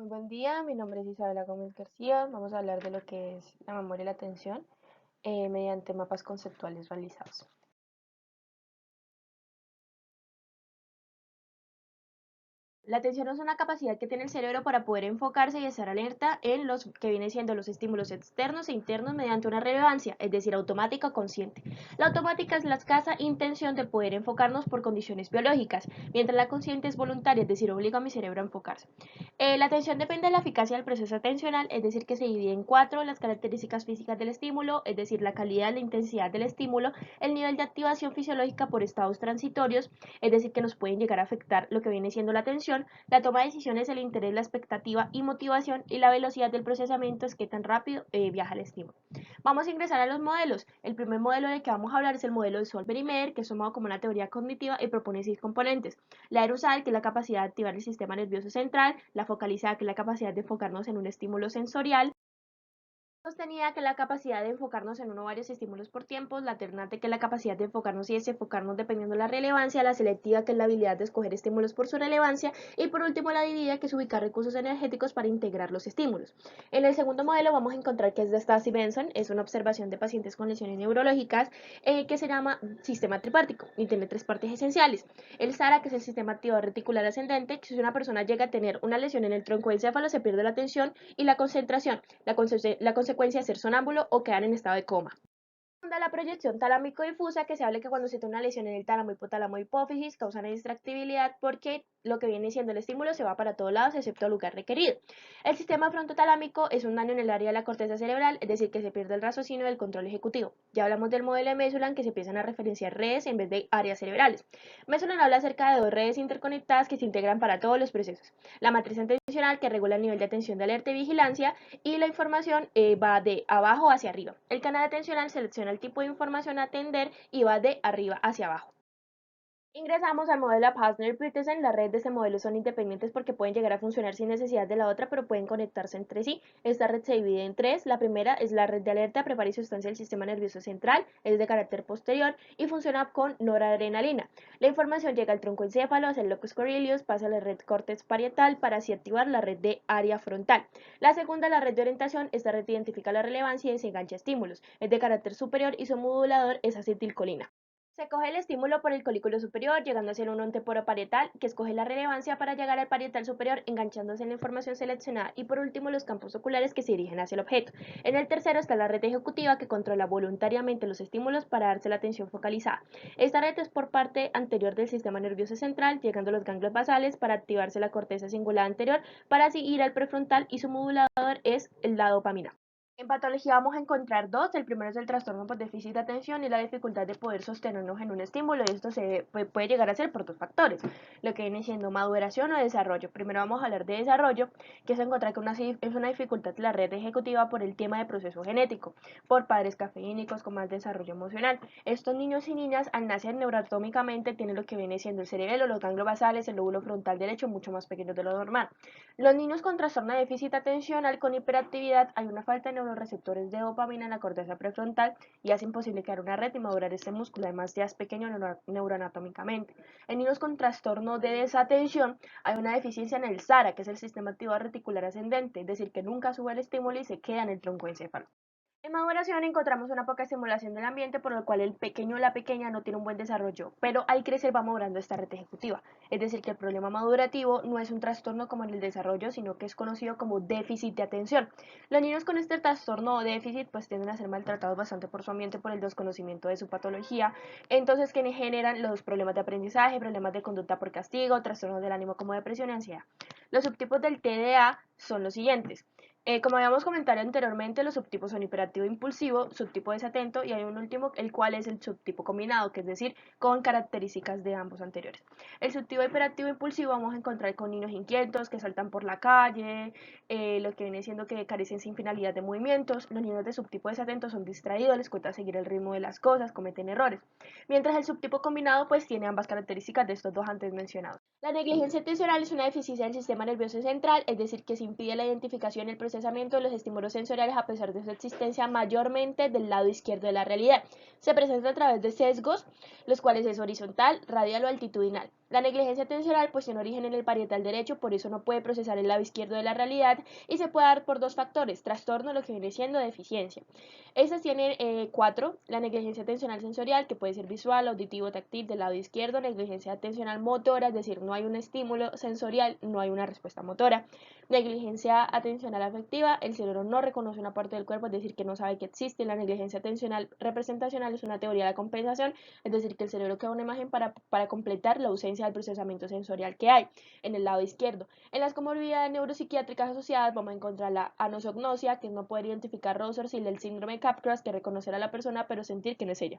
Muy buen día, mi nombre es Isabela Gómez García. Vamos a hablar de lo que es la memoria y la atención mediante mapas conceptuales realizados. La atención es una capacidad que tiene el cerebro para poder enfocarse y estar alerta en los que vienen siendo los estímulos externos e internos mediante una relevancia, es decir, automática o consciente. La automática es la escasa intención de poder enfocarnos por condiciones biológicas, mientras la consciente es voluntaria, es decir, obliga a mi cerebro a enfocarse. La atención depende de la eficacia del proceso atencional, es decir, que se divide en cuatro: las características físicas del estímulo, es decir, la calidad, la intensidad del estímulo, el nivel de activación fisiológica por estados transitorios, es decir, que nos pueden llegar a afectar lo que viene siendo la atención, la toma de decisiones, el interés, la expectativa y motivación, y la velocidad del procesamiento es qué tan rápido viaja el estímulo. Vamos a ingresar a los modelos. El primer modelo del que vamos a hablar es el modelo de Solver y Meyer, que es tomado como una teoría cognitiva y propone 6 componentes: la aerosal, que es la capacidad de activar el sistema nervioso central; la focalizada, que es la capacidad de enfocarnos en un estímulo sensorial; sostenida, que es la capacidad de enfocarnos en uno o varios estímulos por tiempos; la alternante, que es la capacidad de enfocarnos y desenfocarnos dependiendo de la relevancia; la selectiva, que es la habilidad de escoger estímulos por su relevancia; y por último la dividida, que es ubicar recursos energéticos para integrar los estímulos. En el segundo modelo vamos a encontrar que es de Stassi Benson, es una observación de pacientes con lesiones neurológicas que se llama sistema tripártico y tiene 3 partes esenciales. El SARA, que es el sistema activador reticular ascendente, que si una persona llega a tener una lesión en el troncoencéfalo se pierde la atención y la concentración, la consecuencia de ser sonámbulo o quedar en estado de coma. La proyección talámico-difusa, que se habla que cuando se tiene una lesión en el tálamo, hipotálamo, hipófisis, causan distractibilidad porque lo que viene siendo el estímulo se va para todos lados excepto al lugar requerido. El sistema frontotalámico es un daño en el área de la corteza cerebral, es decir, que se pierde el raciocinio del control ejecutivo. Ya hablamos del modelo de Mesulam, que se empiezan a referenciar redes en vez de áreas cerebrales. Mesulam habla acerca de 2 redes interconectadas que se integran para todos los procesos: la matriz atencional, que regula el nivel de atención de alerta y vigilancia, y la información va de abajo hacia arriba. El canal atencional selecciona el tipo de información a atender y va de arriba hacia abajo. Ingresamos al modelo de Pazner-Petersen. Las redes de este modelo son independientes porque pueden llegar a funcionar sin necesidad de la otra, pero pueden conectarse entre sí. Esta red se divide en 3. La primera es la red de alerta, prepara y sustancia del sistema nervioso central, es de carácter posterior y funciona con noradrenalina. La información llega al tronco encéfalo, hacia el locus coeruleus, pasa a la red córtex parietal para así activar la red de área frontal. La segunda, la red de orientación. Esta red identifica la relevancia y se engancha estímulos, es de carácter superior y su modulador es acetilcolina. Se coge el estímulo por el colículo superior, llegando a ser un parietal, que escoge la relevancia para llegar al parietal superior, enganchándose en la información seleccionada, y por último los campos oculares, que se dirigen hacia el objeto. En el tercero está la red ejecutiva, que controla voluntariamente los estímulos para darse la atención focalizada. Esta red es por parte anterior del sistema nervioso central, llegando a los ganglios basales para activarse la corteza cingulada anterior, para así ir al prefrontal, y su modulador es la dopamina. En patología vamos a encontrar 2. El primero es el trastorno por déficit de atención y la dificultad de poder sostenernos en un estímulo, y esto se puede llegar a ser por 2 factores, lo que viene siendo maduración o desarrollo. Primero vamos a hablar de desarrollo, que es encontrar que es una dificultad de la red ejecutiva por el tema de proceso genético, por padres cafeínicos con más desarrollo emocional. Estos niños y niñas al nacer neuroatómicamente tienen lo que viene siendo el cerebelo, los ganglios basales, el lóbulo frontal derecho mucho más pequeños de lo normal. Los niños con trastorno de déficit atencional con hiperactividad, hay una falta de neuroreceptores de dopamina en la corteza prefrontal y hace imposible crear una red y madurar este músculo, además ya es pequeño neuroanatómicamente. En niños con trastorno de desatención hay una deficiencia en el SARA, que es el sistema activador reticular ascendente, es decir, que nunca sube el estímulo y se queda en el tronco encéfalo. En maduración encontramos una poca estimulación del ambiente, por lo cual el pequeño o la pequeña no tiene un buen desarrollo, pero al crecer va madurando esta red ejecutiva. Es decir, que el problema madurativo no es un trastorno como en el desarrollo, sino que es conocido como déficit de atención. Los niños con este trastorno o déficit pues tienden a ser maltratados bastante por su ambiente por el desconocimiento de su patología, entonces que generan los problemas de aprendizaje, problemas de conducta por castigo, trastornos del ánimo como depresión y ansiedad. Los subtipos del TDA son los siguientes. Como habíamos comentado anteriormente, los subtipos son hiperactivo impulsivo, subtipo desatento, y hay un último, el cual es el subtipo combinado, que es decir, con características de ambos anteriores. El subtipo hiperactivo impulsivo vamos a encontrar con niños inquietos que saltan por la calle, lo que viene siendo que carecen sin finalidad de movimientos. Los niños de subtipo desatento son distraídos, les cuesta seguir el ritmo de las cosas, cometen errores. Mientras el subtipo combinado pues tiene ambas características de estos 2 antes mencionados. La negligencia atencional es una deficiencia del sistema nervioso central, es decir, que se impide la identificación, el procesamiento procesamiento de los estímulos sensoriales a pesar de su existencia mayormente del lado izquierdo de la realidad. Se presenta a través de sesgos, los cuales es horizontal, radial o altitudinal. La negligencia atencional pues tiene origen en el parietal derecho, por eso no puede procesar el lado izquierdo de la realidad y se puede dar por dos factores, trastorno, lo que viene siendo deficiencia. Estas tienen cuatro: la negligencia atencional sensorial, que puede ser visual, auditivo, táctil del lado izquierdo; negligencia atencional motora, es decir, no hay un estímulo sensorial, no hay una respuesta motora; negligencia atencional afectiva, el cerebro no reconoce una parte del cuerpo, es decir, que no sabe que existe. La negligencia atencional representacional es una teoría de la compensación, es decir, que el cerebro crea una imagen para completar la ausencia del procesamiento sensorial que hay en el lado izquierdo. En las comorbilidades neuropsiquiátricas asociadas vamos a encontrar la anosognosia, que es no poder identificar rostros, y el síndrome de Capgras, que es reconocer a la persona pero sentir que no es ella.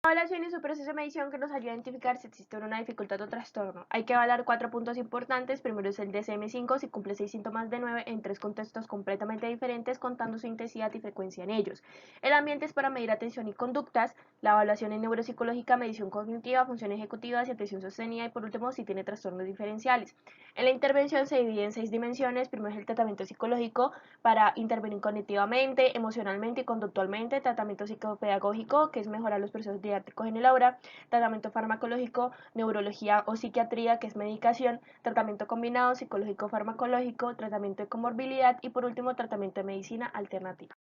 La evaluación es un proceso de medición que nos ayuda a identificar si existe una dificultad o trastorno. Hay que evaluar 4 puntos importantes. Primero es el DSM-5, si cumple 6 síntomas de 9 en 3 contextos completamente diferentes, contando su intensidad y frecuencia en ellos. El ambiente es para medir atención y conductas. La evaluación es neuropsicológica, medición cognitiva, función ejecutiva y atención sostenida. Y por último, si tiene trastornos diferenciales. En la intervención se divide en 6 dimensiones. Primero es el tratamiento psicológico, para intervenir cognitivamente, emocionalmente y conductualmente; tratamiento psicopedagógico, que es mejorar los procesos didácticos en el aula; tratamiento farmacológico, neurología o psiquiatría, que es medicación; tratamiento combinado, psicológico-farmacológico; tratamiento de comorbilidad y por último tratamiento de medicina alternativa.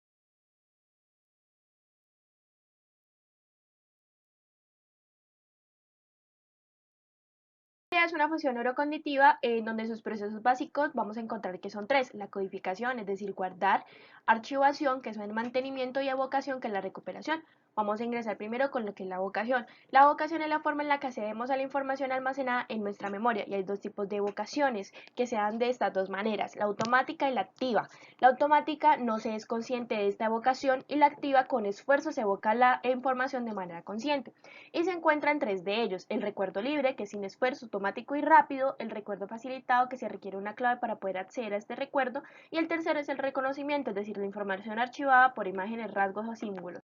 Es una función neurocognitiva en donde sus procesos básicos vamos a encontrar que son tres: la codificación, es decir, guardar; archivación, que es el mantenimiento; y evocación, que es la recuperación. Vamos a ingresar primero con lo que es la evocación. La evocación es la forma en la que accedemos a la información almacenada en nuestra memoria, y hay dos tipos de evocaciones que se dan de estas dos maneras: la automática y la activa. La automática no se es consciente de esta evocación, y la activa, con esfuerzo se evoca la información de manera consciente. Y se encuentran tres de ellos: el recuerdo libre, que es sin esfuerzo, automático y rápido; el recuerdo facilitado, que se requiere una clave para poder acceder a este recuerdo; y el tercero es el reconocimiento, es decir, la información archivada por imágenes, rasgos o símbolos.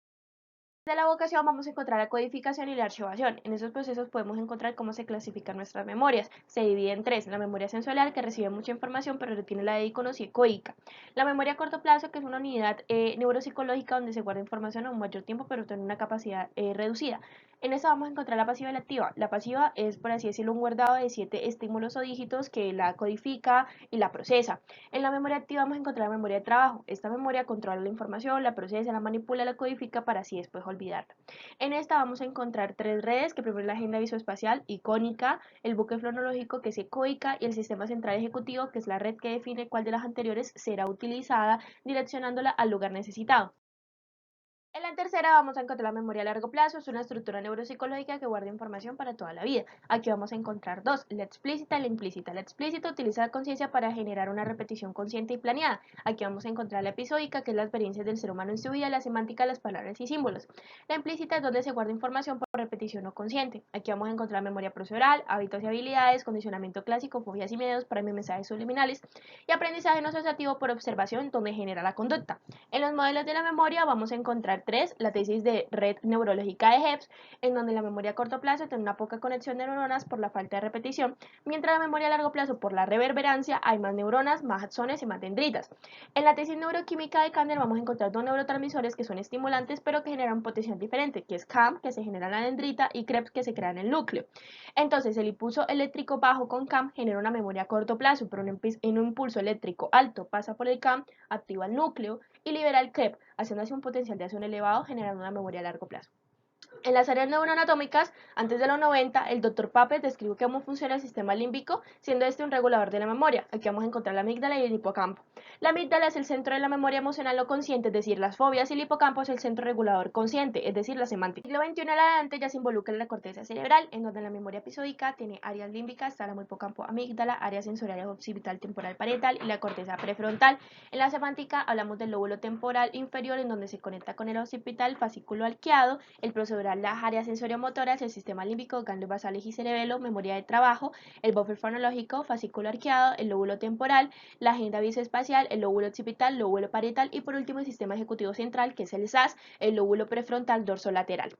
De la evocación vamos a encontrar la codificación y la archivación. En esos procesos podemos encontrar cómo se clasifican nuestras memorias. Se divide en tres: la memoria sensorial, que recibe mucha información pero retiene la de iconos y ecoica; la memoria a corto plazo, que es una unidad neuropsicológica donde se guarda información a un mayor tiempo pero tiene una capacidad reducida. En esta vamos a encontrar la pasiva y la activa. La pasiva es, por así decirlo, un guardado de 7 estímulos o dígitos que la codifica y la procesa. En la memoria activa vamos a encontrar la memoria de trabajo. Esta memoria controla la información, la procesa, la manipula, la codifica para así después olvidarla. En esta vamos a encontrar tres redes, que primero es la agenda visoespacial, icónica; el bucle fonológico, que es ecoica; y el sistema central ejecutivo, que es la red que define cuál de las anteriores será utilizada, direccionándola al lugar necesitado. En la tercera vamos a encontrar la memoria a largo plazo. Es una estructura neuropsicológica que guarda información para toda la vida. Aquí vamos a encontrar dos: la explícita y la implícita. La explícita utiliza la conciencia para generar una repetición consciente y planeada. Aquí vamos a encontrar la episódica, que es la experiencia del ser humano en su vida; la semántica, las palabras y símbolos. La implícita es donde se guarda información por repetición no consciente. Aquí vamos a encontrar memoria procedural, hábitos y habilidades; condicionamiento clásico, fobias y miedos, para mensajes subliminales; y aprendizaje no asociativo por observación, donde genera la conducta. En los modelos de la memoria vamos a encontrar tres: la tesis de red neurológica de Hebb, en donde la memoria a corto plazo tiene una poca conexión de neuronas por la falta de repetición, mientras la memoria a largo plazo, por la reverberancia, hay más neuronas, más axones y más dendritas. En la tesis neuroquímica de Kandel vamos a encontrar dos neurotransmisores que son estimulantes pero que generan potencial diferente, que es CAM, que se genera en la dendrita, y Krebs, que se crea en el núcleo. Entonces el impulso eléctrico bajo con CAM genera una memoria a corto plazo, pero en un impulso eléctrico alto pasa por el CAM, activa el núcleo y libera el CREP, haciendo así un potencial de acción elevado, generando una memoria a largo plazo. En las áreas neuroanatómicas, antes de los 90, el Dr. Papez describió cómo funciona el sistema límbico, siendo este un regulador de la memoria. Aquí vamos a encontrar la amígdala y el hipocampo. La amígdala es el centro de la memoria emocional no consciente, es decir, las fobias; y el hipocampo es el centro regulador consciente, es decir, la semántica. En el siglo XXI en adelante ya se involucra en la corteza cerebral, en donde la memoria episódica tiene áreas límbicas, tálamo, hipocampo, amígdala; áreas sensoriales occipital, temporal, parietal y la corteza prefrontal. En la semántica hablamos del lóbulo temporal inferior, en donde se conecta con el occipital, fascículo arqueado; el procedural, las áreas sensoriomotoras; el sistema límbico, ganglios basales y cerebelo; memoria de trabajo, el buffer fonológico, fascículo arqueado; el lóbulo temporal, la agenda visoespacial; el lóbulo occipital, lóbulo parietal; y por último el sistema ejecutivo central, que es el SAS, el lóbulo prefrontal dorsolateral.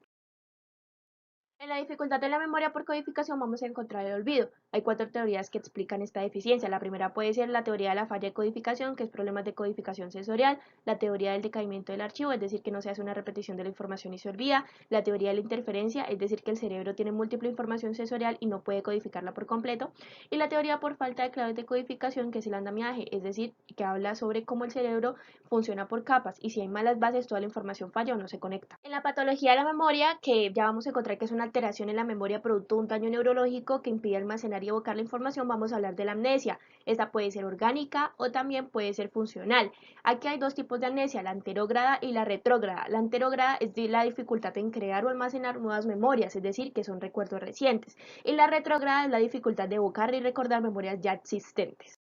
En la dificultad de la memoria por codificación vamos a encontrar el olvido. Hay cuatro teorías que explican esta deficiencia. La primera puede ser la teoría de la falla de codificación, que es problemas de codificación sensorial, la teoría del decaimiento del archivo, es decir, que no se hace una repetición de la información y se olvida, la teoría de la interferencia, es decir, que el cerebro tiene múltiple información sensorial y no puede codificarla por completo, y la teoría por falta de claves de codificación, que es el andamiaje, es decir, que habla sobre cómo el cerebro funciona por capas y si hay malas bases toda la información falla o no se conecta. En la patología de la memoria, que ya vamos a encontrar que es una alteración en la memoria producto de un daño neurológico que impide almacenar y evocar la información, vamos a hablar de la amnesia. Esta puede ser orgánica o también puede ser funcional. Aquí hay dos tipos de amnesia, la anterógrada y la retrógrada. La anterógrada es la dificultad en crear o almacenar nuevas memorias, es decir, que son recuerdos recientes. Y la retrógrada es la dificultad de evocar y recordar memorias ya existentes.